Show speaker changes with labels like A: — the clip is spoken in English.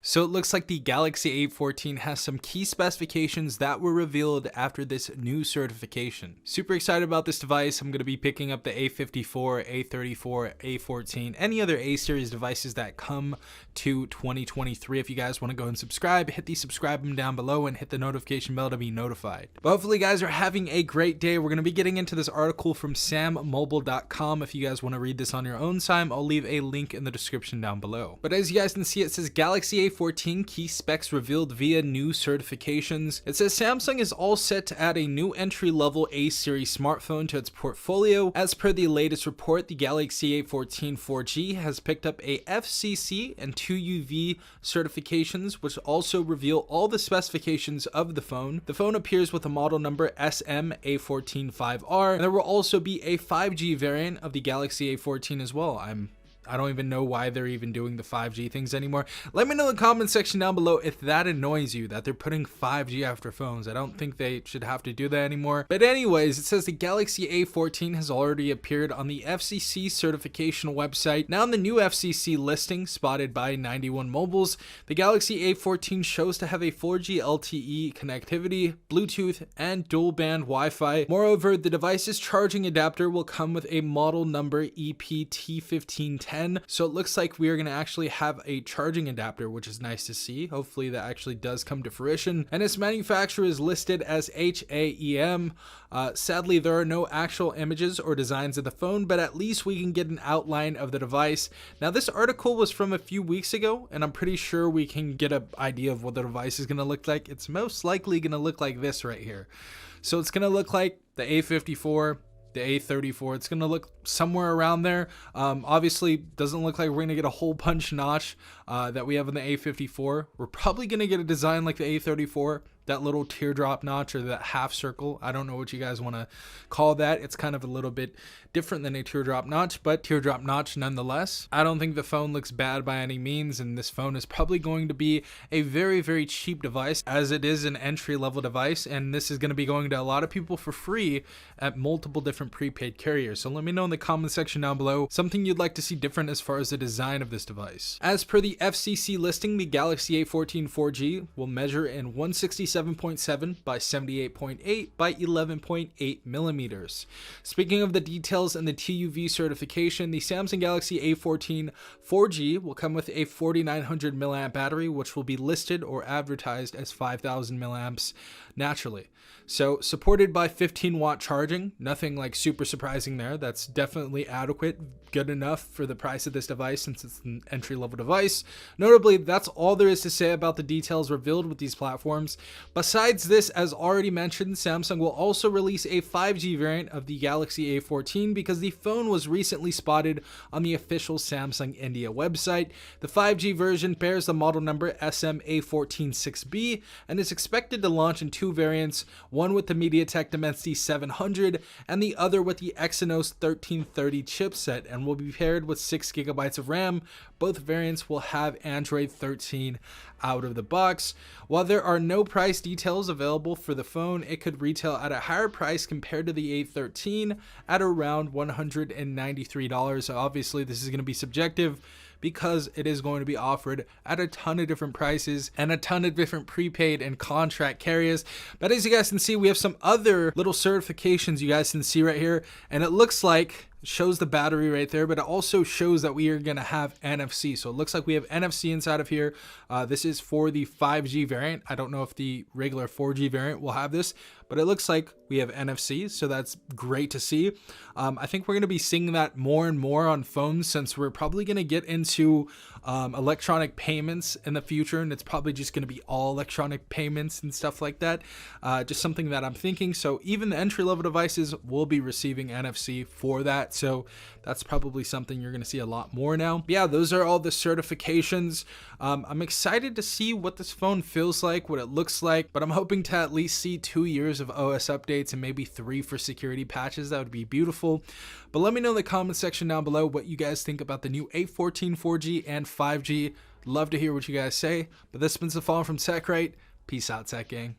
A: So it looks like the Galaxy A14 has some key specifications that were revealed after this new certification. Super excited about this device. I'm going to be picking up the A54, A34, A14, any other A series devices that come to 2023. If you guys want to go and subscribe, hit the subscribe button down below and hit the notification bell to be notified. But hopefully you guys are having a great day. We're going to be getting into this article from sammobile.com. If you guys want to read this on your own time, I'll leave a link in the description down below. But as you guys can see, it says Galaxy A14 key specs revealed via new certifications. It says Samsung is all set to add a new entry-level A series smartphone to its portfolio. As per the latest report, the Galaxy A14 4G has picked up a FCC and 2UV certifications, which also reveal all the specifications of the phone. The phone appears with a model number SM-A14-5R, and there will also be a 5G variant of the Galaxy A14 as well. I don't even know why they're even doing the 5G things anymore. Let me know in the comment section down below if that annoys you, that they're putting 5G after phones. I don't think they should have to do that anymore. But anyways, it says the Galaxy A14 has already appeared on the FCC certification website. Now in the new FCC listing spotted by 91 Mobiles, the Galaxy A14 shows to have a 4G LTE connectivity, Bluetooth, and dual band Wi-Fi. Moreover, the device's charging adapter will come with a model number EPT1510. So it looks like we are going to actually have a charging adapter, which is nice to see. Hopefully that actually does come to fruition. And its manufacturer is listed as HAEM. Sadly, there are no actual images or designs of the phone, but at least we can get an outline of the device. Now, this article was from a few weeks ago, and I'm pretty sure we can get an idea of what the device is going to look like. It's most likely going to look like this right here. So it's going to look like the A54, the A34. It's going to look somewhere around there. Obviously doesn't look like we're going to get a hole punch notch that we have in the A54. We're probably going to get a design like the A34, that little teardrop notch or that half circle. I don't know what you guys want to call that. It's kind of a little bit different than a teardrop notch, but teardrop notch nonetheless. I don't think the phone looks bad by any means, and this phone is probably going to be a very, very cheap device, as it is an entry-level device, and this is going to be going to a lot of people for free at multiple different prepaid carriers. So let me know in the comment section down below something you'd like to see different as far as the design of this device. As per the FCC listing, the Galaxy A14 4G will measure in 167.7 by 78.8 by 11.8 millimeters. Speaking of the details and the TUV certification, the Samsung Galaxy A14 4G will come with a 4900 milliamp battery, which will be listed or advertised as 5000 milliamps naturally. So supported by 15-watt charging, nothing like super surprising there. That's definitely adequate, good enough for the price of this device since it's an entry-level device. Notably, that's all there is to say about the details revealed with these platforms. Besides this, as already mentioned, Samsung will also release a 5G variant of the Galaxy A14 because the phone was recently spotted on the official Samsung India website. The 5G version bears the model number SM-A14-6B and is expected to launch in two variants, one with the MediaTek Dimensity 700 and the other with the Exynos 1330 chipset, and will be paired with 6 GB of RAM. Both variants will have Android 13 out of the box. While there are no price details available for the phone, it could retail at a higher price compared to the A13 at around $193. So obviously this is going to be subjective, because it is going to be offered at a ton of different prices and a ton of different prepaid and contract carriers. But as you guys can see, we have some other little certifications you guys can see right here, and it looks like shows the battery right there, but it also shows that we are going to have NFC. So it looks like we have NFC inside of here. This is for the 5G variant. I don't know if the regular 4G variant will have this, but it looks like we have NFC, so that's great to see. I think we're going to be seeing that more and more on phones, since we're probably going to get into electronic payments in the future, and it's probably just going to be all electronic payments and stuff like that. Just something that I'm thinking. So even the entry-level devices will be receiving NFC for that. So that's probably something you're going to see a lot more now. But yeah, those are all the certifications. I'm excited to see what this phone feels like, what it looks like, but I'm hoping to at least see 2 years of OS updates and maybe 3 for security patches. That would be beautiful. But let me know in the comment section down below what you guys think about the new A14 4G and 5G. Love to hear what you guys say. But this has been Safal from TechRight. Peace out, Tech Gang.